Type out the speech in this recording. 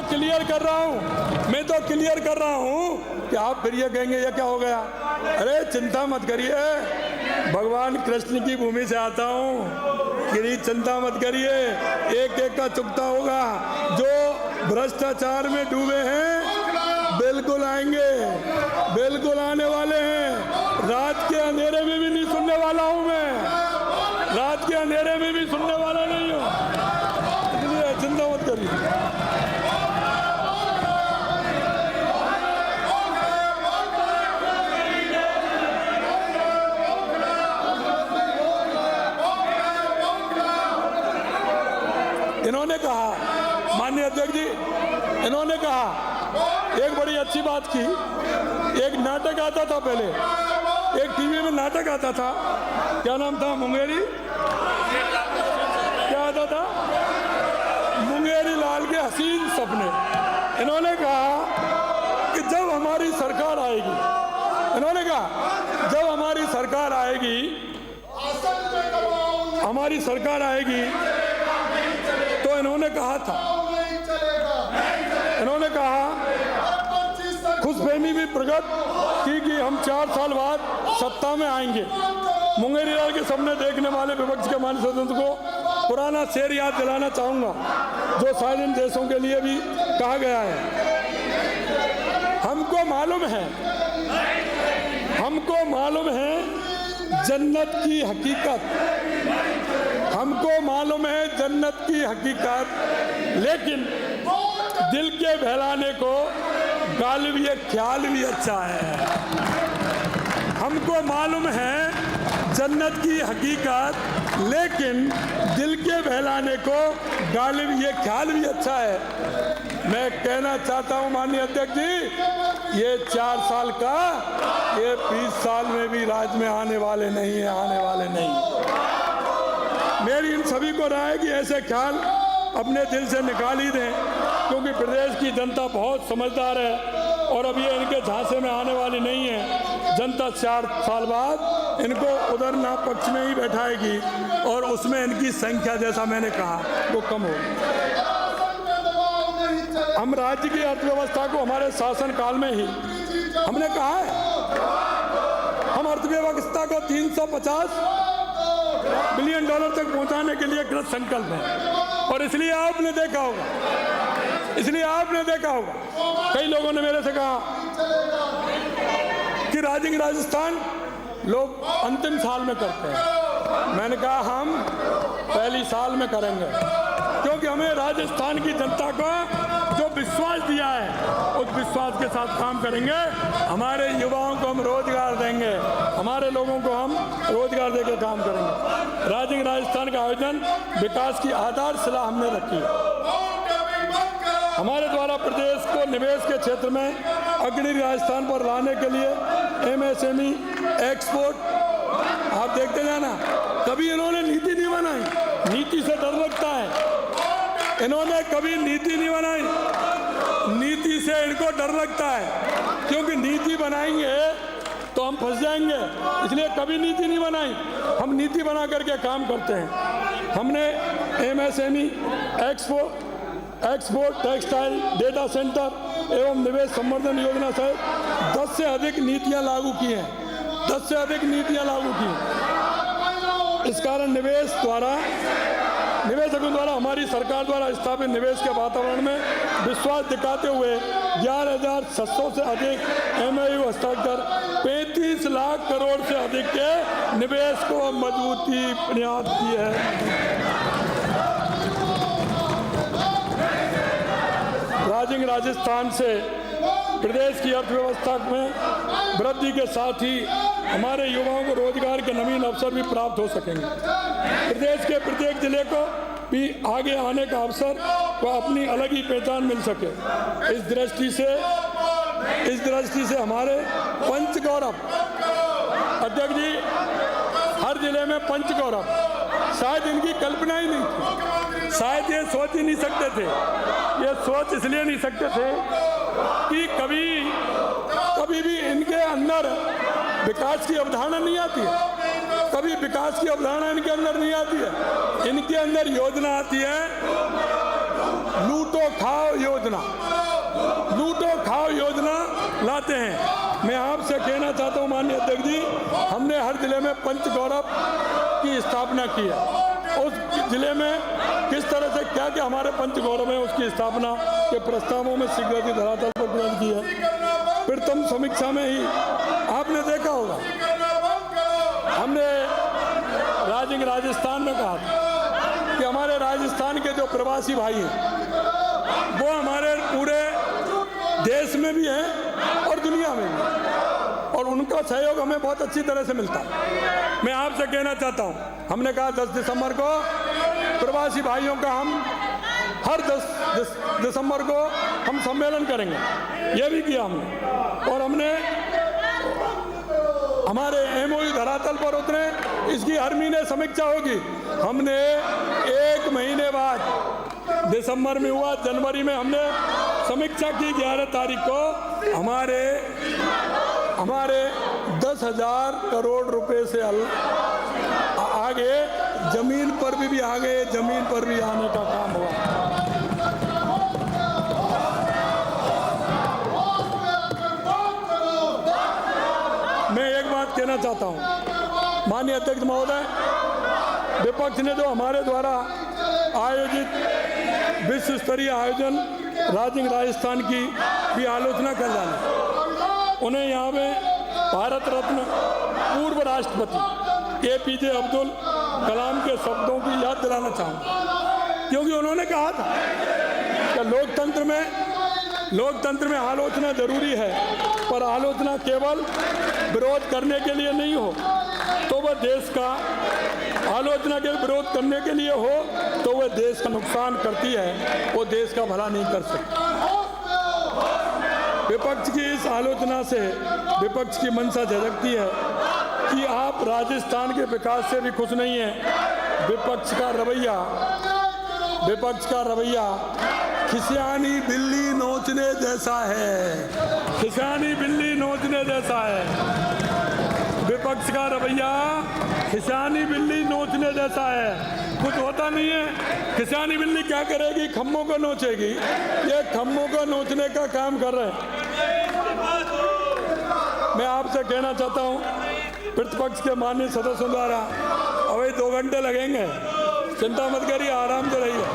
Clear कर रहा हूं कि आप फिर ये कहेंगे ये क्या हो गया। अरे चिंता मत करिए, भगवान कृष्ण की भूमि से आता हूं, किसी चिंता मत करिए, एक एक का चुकता होगा। जो भ्रष्टाचार में डूबे हैं बिल्कुल आएंगे, बिल्कुल आने वाले हैं। रात के अंधेरे में भी नहीं सुनने वाला हूं मैं, रात के अंधेरे में भी सुनने वाला नहीं हूं, इसलिए चिंता मत करिए। इन्होंने कहा, माननीय अध्यक्ष जी, इन्होंने कहा एक बड़ी अच्छी बात की। एक नाटक आता था पहले, एक टीवी में नाटक आता था, क्या नाम था, मुंगेरी, क्या आता था, मुंगेरी लाल के हसीन सपने। इन्होंने कहा कि जब हमारी सरकार आएगी, इन्होंने कहा जब हमारी सरकार आएगी, हमारी सरकार आएगी, तो इन्होंने कहा था, इन्होंने कहा खुशफहमी भी प्रकट की कि हम 4 साल बाद सत्ता में आएंगे। मुंगेरी लाल के सपने देखने वाले विपक्ष के माननीय सदस्य को पुराना शेर याद दिलाना चाहूंगा, जो शायद इन देशों के लिए भी कहा गया है। हमको मालूम है जन्नत की हकीकत, हमको मालूम है जन्नत की हकीकत, लेकिन दिल के बहलाने को गालिब ये ख्याल भी अच्छा है। हमको मालूम है जन्नत की हकीकत, लेकिन दिल के बहलाने को गालिब ये ख्याल भी अच्छा है। मैं कहना चाहता हूं माननीय अध्यक्ष जी, ये 4 साल का, ये 20 साल में भी राज में आने वाले नहीं है, आने वाले नहीं। मेरी इन सभी को राय है कि ऐसे ख्याल अपने दिल से निकाल ही दें, क्योंकि प्रदेश की जनता बहुत समझदार है और अब ये इनके झांसे में आने वाली नहीं है। जनता 4 साल बाद इनको उधर ना पक्ष में ही बैठाएगी और उसमें इनकी संख्या, जैसा मैंने कहा, वो कम होगी। हम राज्य की अर्थव्यवस्था को हमारे शासन काल में ही हमने कहा है, हम अर्थव्यवस्था को 350 बिलियन डॉलर तक पहुंचाने के लिए कृत संकल्प है। और इसलिए आपने देखा होगा, कई लोगों ने मेरे से कहा कि राजस्थान लोग अंतिम साल में करते हैं। मैंने कहा हम पहली साल में करेंगे, क्योंकि हमें राजस्थान की जनता को जो विश्वास दिया है उस विश्वास के साथ काम करेंगे। हमारे युवाओं को हम रोजगार देंगे, हमारे लोगों को हम रोजगार देकर काम करेंगे। राजस्थान का आयोजन विकास की आधारशिला हमने रखी है। हमारे द्वारा प्रदेश को निवेश के क्षेत्र में अग्रणी राजस्थान पर लाने के लिए MSME एक्सपोर्ट, आप देखते जाना, कभी इन्होंने नीति नहीं बनाई, नीति से डर लगता है। इन्होंने कभी नीति नहीं बनाई, नीति से इनको डर लगता है, क्योंकि नीति बनाएंगे तो हम फंस जाएंगे, इसलिए कभी नीति नहीं बनाई। हम नीति बना करके काम करते हैं। हमने MSME export, textile, data centre एवं निवेश संवर्धन योजना सहित 10 से अधिक नीतियां लागू की हैं, 10 से अधिक नीतियां लागू की। इस कारण निवेशकों द्वारा हमारी सरकार द्वारा स्थापित निवेश के वातावरण में विश्वास दिखाते हुए 11,600 से अधिक MOU हस्ताक्षर, 35 लाख करोड़ से अधिक के निवेश को मजबूती प्रयास की है। राजस्थान से प्रदेश की अर्थव्यवस्था में वृद्धि के साथ ही हमारे युवाओं को रोजगार के नवीन अवसर भी प्राप्त हो सकेंगे। प्रदेश के प्रत्येक जिले को भी आगे आने का अवसर व अपनी अलग ही पहचान मिल सके। इस दृष्टि से हमारे पंचगौरव, अध्यक्ष जी, हर जिले में पंचगौरव, शायद इनकी कल्पना ही नहीं थी, शायद ये सोच ही नहीं सकते थे। ये सोच इसलिए नहीं सकते थे कि कभी भी इनके अंदर विकास की अवधारणा नहीं आती है, कभी विकास की अवधारणा इनके अंदर नहीं आती है। इनके अंदर योजना आती है लूटो खाओ योजना लाते हैं। मैं आपसे कहना चाहता हूं माननीय अध्यक्ष जी, हमने हर जिले में पंच गौरव की स्थापना की है। उस जिले में किस तरह से क्या क्या हमारे पंच गौरव है, उसकी स्थापना के प्रस्तावों में शीघ्र धरातल पर ग्रहण की है। प्रथम समीक्षा में ही आपने देखा होगा, हमने राजस्थान में कहा कि हमारे राजस्थान के जो प्रवासी भाई हैं वो हमारे पूरे देश में भी हैं और दुनिया में भी, और उनका सहयोग हमें बहुत अच्छी तरह से मिलता है। मैं आपसे कहना चाहता हूं, हमने कहा 10 दिसंबर को प्रवासी भाइयों का हम हर 10 दिसंबर को हम सम्मेलन करेंगे, ये भी किया हमने। और हमने हमारे एमओयू धरातल पर उतरे, इसकी हर महीने समीक्षा होगी। हमने 1 महीने बाद दिसंबर में हुआ, जनवरी में हमने समीक्षा की 11 तारीख को हमारे 10,000 करोड़ रुपए से आगे जमीन पर भी आ गए, जमीन पर भी आने का काम हुआ। मैं एक बात कहना चाहता हूं माननीय अध्यक्ष महोदय, विपक्ष ने जो हमारे द्वारा आयोजित विश्व स्तरीय आयोजन राजस्थान की भी आलोचना कर डाली, उन्हें यहाँ में भारत रत्न पूर्व राष्ट्रपति APJ अब्दुल कलाम के शब्दों की याद दिलाना चाहूँगा, क्योंकि उन्होंने कहा था कि लोकतंत्र में आलोचना जरूरी है, पर आलोचना केवल विरोध करने के लिए नहीं हो तो वह देश का, आलोचना के विरोध करने के लिए हो तो वह देश का नुकसान करती है, वो देश का भला नहीं कर सकती। विपक्ष की इस आलोचना से विपक्ष की मंशा झलकती है कि आप राजस्थान के विकास से भी खुश नहीं हैं। विपक्ष का रवैया खिसियानी बिल्ली नोचने जैसा है, खिसियानी बिल्ली नोचने जैसा है। विपक्ष का रवैया खिसियानी बिल्ली नोचने जैसा है, कुछ होता नहीं है। खिसियानी बिल्ली क्या करेगी? खम्भों को नोचेगी। ये खम्भों को नोचने का काम कर रहे हैं। मैं आपसे कहना चाहता हूं, प्रतिपक्ष के माननीय सदस्यों द्वारा अभी 2 घंटे लगेंगे, चिंता मत करिए, आराम से रहिए।